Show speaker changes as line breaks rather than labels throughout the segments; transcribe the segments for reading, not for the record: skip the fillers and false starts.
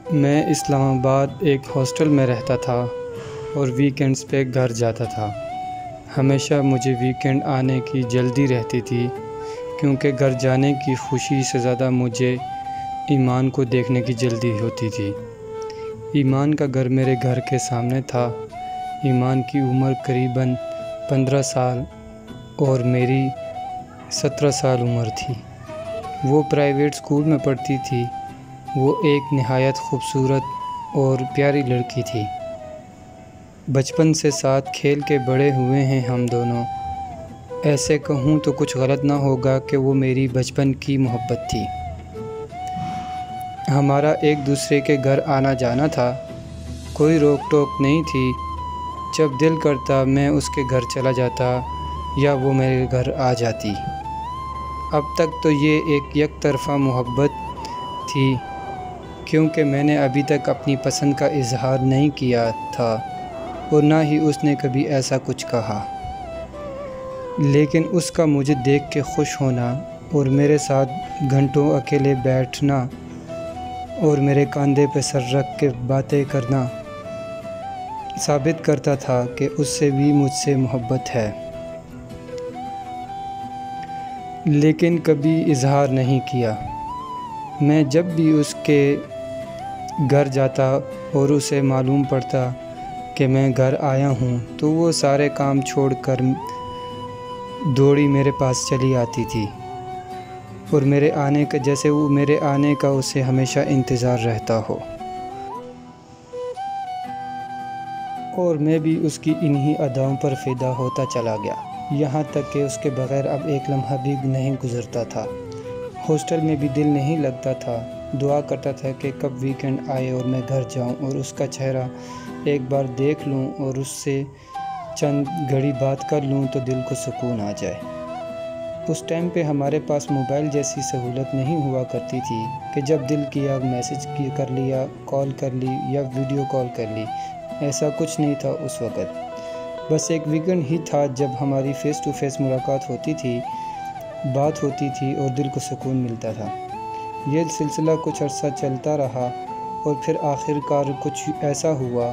میں اسلام آباد ایک ہاسٹل میں رہتا تھا اور ویکینڈز پہ گھر جاتا تھا۔ ہمیشہ مجھے ویکینڈ آنے کی جلدی رہتی تھی، کیونکہ گھر جانے کی خوشی سے زیادہ مجھے ایمان کو دیکھنے کی جلدی ہوتی تھی۔ ایمان کا گھر میرے گھر کے سامنے تھا۔ ایمان کی عمر قریباً 15 سال اور میری 17 سال عمر تھی۔ وہ پرائیویٹ اسکول میں پڑھتی تھی۔ وہ ایک نہایت خوبصورت اور پیاری لڑکی تھی۔ بچپن سے ساتھ کھیل کے بڑے ہوئے ہیں ہم دونوں۔ ایسے کہوں تو کچھ غلط نہ ہوگا کہ وہ میری بچپن کی محبت تھی۔ ہمارا ایک دوسرے کے گھر آنا جانا تھا، کوئی روک ٹوک نہیں تھی۔ جب دل کرتا میں اس کے گھر چلا جاتا یا وہ میرے گھر آ جاتی۔ اب تک تو یہ ایک یک طرفہ محبت تھی، کیونکہ میں نے ابھی تک اپنی پسند کا اظہار نہیں کیا تھا اور نہ ہی اس نے کبھی ایسا کچھ کہا۔ لیکن اس کا مجھے دیکھ کے خوش ہونا اور میرے ساتھ گھنٹوں اکیلے بیٹھنا اور میرے کاندھے پہ سر رکھ کے باتیں کرنا ثابت کرتا تھا کہ اس سے بھی مجھ سے محبت ہے، لیکن کبھی اظہار نہیں کیا۔ میں جب بھی اس کے گھر جاتا اور اسے معلوم پڑتا کہ میں گھر آیا ہوں تو وہ سارے کام چھوڑ کر دوڑی میرے پاس چلی آتی تھی، اور میرے آنے کا جیسے وہ میرے آنے کا اسے ہمیشہ انتظار رہتا ہو۔ اور میں بھی اس کی انہی اداؤں پر فدا ہوتا چلا گیا، یہاں تک کہ اس کے بغیر اب ایک لمحہ بھی نہیں گزرتا تھا۔ ہاسٹل میں بھی دل نہیں لگتا تھا۔ دعا کرتا تھا کہ کب ویکینڈ آئے اور میں گھر جاؤں اور اس کا چہرہ ایک بار دیکھ لوں اور اس سے چند گھڑی بات کر لوں تو دل کو سکون آ جائے۔ اس ٹائم پہ ہمارے پاس موبائل جیسی سہولت نہیں ہوا کرتی تھی کہ جب دل کیا میسج کر لیا، کال کر لی یا ویڈیو کال کر لی۔ ایسا کچھ نہیں تھا اس وقت۔ بس ایک ویکینڈ ہی تھا جب ہماری فیس ٹو فیس ملاقات ہوتی تھی، بات ہوتی تھی اور دل کو سکون ملتا تھا۔ یہ سلسلہ کچھ عرصہ چلتا رہا اور پھر آخر کار کچھ ایسا ہوا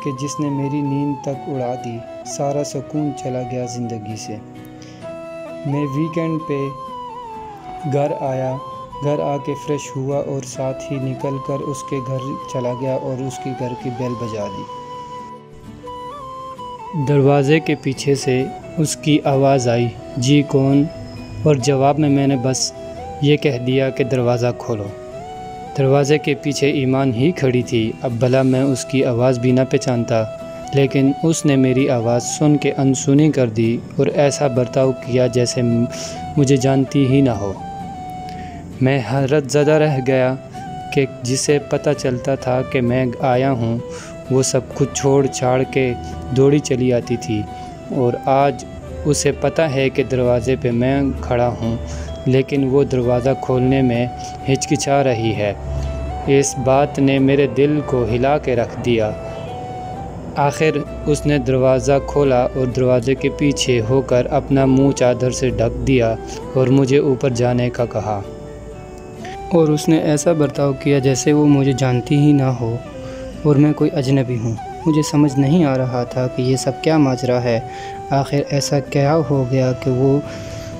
کہ جس نے میری نیند تک اڑا دی۔ سارا سکون چلا گیا زندگی سے۔ میں ویکینڈ پہ گھر آیا، گھر آ کے فریش ہوا اور ساتھ ہی نکل کر اس کے گھر چلا گیا اور اس کے گھر کی بیل بجا دی۔ دروازے کے پیچھے سے اس کی آواز آئی، جی کون؟ اور جواب میں نے بس یہ کہہ دیا کہ دروازہ کھولو۔ دروازے کے پیچھے ایمان ہی کھڑی تھی۔ اب بھلا میں اس کی آواز بھی نہ پہچانتا، لیکن اس نے میری آواز سن کے انسنی کر دی اور ایسا برتاؤ کیا جیسے مجھے جانتی ہی نہ ہو۔ میں حیرت زدہ رہ گیا کہ جسے پتہ چلتا تھا کہ میں آیا ہوں وہ سب کچھ چھوڑ چھاڑ کے دوڑی چلی آتی تھی، اور آج اسے پتہ ہے کہ دروازے پہ میں کھڑا ہوں لیکن وہ دروازہ کھولنے میں ہچکچا رہی ہے۔ اس بات نے میرے دل کو ہلا کے رکھ دیا۔ آخر اس نے دروازہ کھولا اور دروازے کے پیچھے ہو کر اپنا منہ چادر سے ڈھک دیا اور مجھے اوپر جانے کا کہا، اور اس نے ایسا برتاؤ کیا جیسے وہ مجھے جانتی ہی نہ ہو اور میں کوئی اجنبی ہوں۔ مجھے سمجھ نہیں آ رہا تھا کہ یہ سب کیا ماجرا ہے، آخر ایسا کیا ہو گیا کہ وہ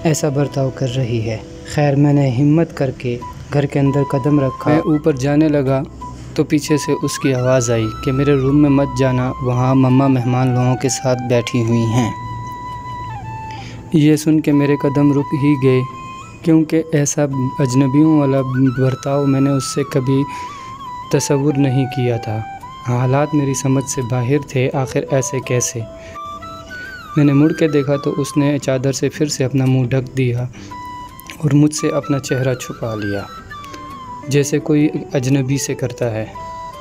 ایسا برتاؤ کر رہی ہے۔ خیر میں نے ہمت کر کے گھر کے اندر قدم رکھا۔ میں اوپر جانے لگا تو پیچھے سے اس کی آواز آئی کہ میرے روم میں مت جانا، وہاں مما مہمان لوگوں کے ساتھ بیٹھی ہوئی ہیں۔ یہ سن کے میرے قدم رک ہی گئے، کیونکہ ایسا اجنبیوں والا برتاؤ میں نے اس سے کبھی تصور نہیں کیا تھا۔ حالات میری سمجھ سے باہر تھے، آخر ایسے کیسے؟ میں نے مڑ کے دیکھا تو اس نے چادر سے پھر سے اپنا منہ ڈھک دیا اور مجھ سے اپنا چہرہ چھپا لیا جیسے کوئی اجنبی سے کرتا ہے۔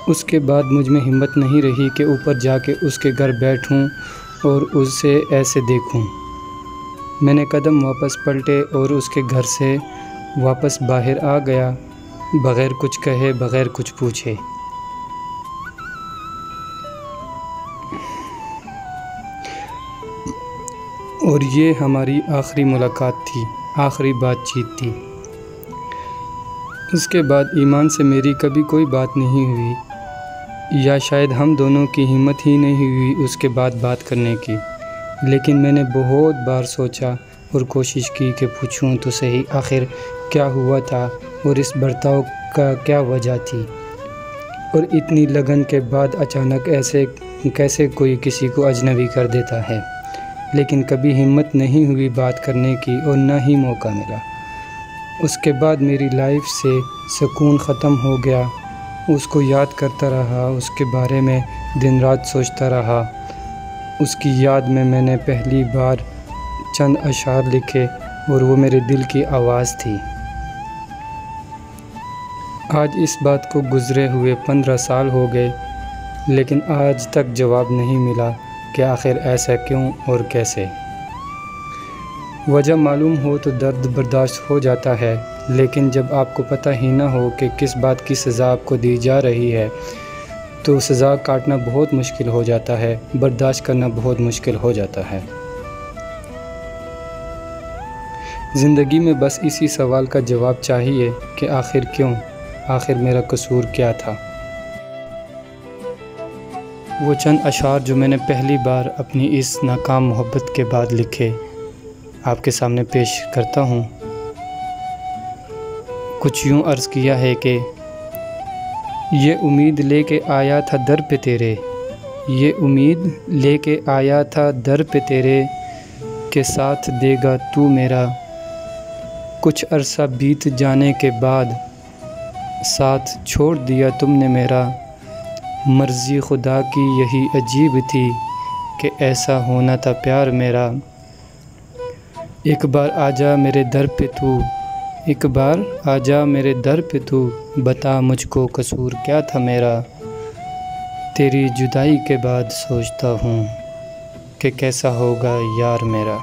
اس کے بعد مجھ میں ہمت نہیں رہی کہ اوپر جا کے اس کے گھر بیٹھوں اور اسے ایسے دیکھوں۔ میں نے قدم واپس پلٹے اور اس کے گھر سے واپس باہر آ گیا، بغیر کچھ کہے، بغیر کچھ پوچھے۔ اور یہ ہماری آخری ملاقات تھی، آخری بات چیت تھی۔ اس کے بعد ایمان سے میری کبھی کوئی بات نہیں ہوئی، یا شاید ہم دونوں کی ہمت ہی نہیں ہوئی اس کے بعد بات کرنے کی، لیکن میں نے بہت بار سوچا اور کوشش کی کہ پوچھوں تو صحیح آخر کیا ہوا تھا اور اس برتاؤ کا کیا وجہ تھی، اور اتنی لگن کے بعد اچانک ایسے کیسے کوئی کسی کو اجنبی کر دیتا ہے۔ لیکن کبھی ہمت نہیں ہوئی بات کرنے کی اور نہ ہی موقع ملا۔ اس کے بعد میری لائف سے سکون ختم ہو گیا۔ اس کو یاد کرتا رہا، اس کے بارے میں دن رات سوچتا رہا۔ اس کی یاد میں نے پہلی بار چند اشعار لکھے اور وہ میرے دل کی آواز تھی۔ آج اس بات کو گزرے ہوئے 15 سال ہو گئے، لیکن آج تک جواب نہیں ملا کہ آخر ایسا کیوں اور کیسے۔ وجہ معلوم ہو تو درد برداشت ہو جاتا ہے، لیکن جب آپ کو پتہ ہی نہ ہو کہ کس بات کی سزا آپ کو دی جا رہی ہے تو سزا کاٹنا بہت مشکل ہو جاتا ہے، برداشت کرنا بہت مشکل ہو جاتا ہے۔ زندگی میں بس اسی سوال کا جواب چاہیے کہ آخر کیوں، آخر میرا قصور کیا تھا۔ وہ چند اشعار جو میں نے پہلی بار اپنی اس ناکام محبت کے بعد لکھے آپ کے سامنے پیش کرتا ہوں۔ کچھ یوں عرض کیا ہے کہ یہ امید لے کے آیا تھا در پہ تیرے، یہ امید لے کے آیا تھا در پہ تیرے کہ ساتھ دے گا تو میرا، کچھ عرصہ بیت جانے کے بعد ساتھ چھوڑ دیا تم نے میرا، مرضی خدا کی یہی عجیب تھی کہ ایسا ہونا تھا پیار میرا، ایک بار آ جا میرے در پہ تو، ایک بار آ جا میرے در پہ تو، بتا مجھ کو قصور کیا تھا میرا، تیری جدائی کے بعد سوچتا ہوں کہ کیسا ہوگا یار میرا۔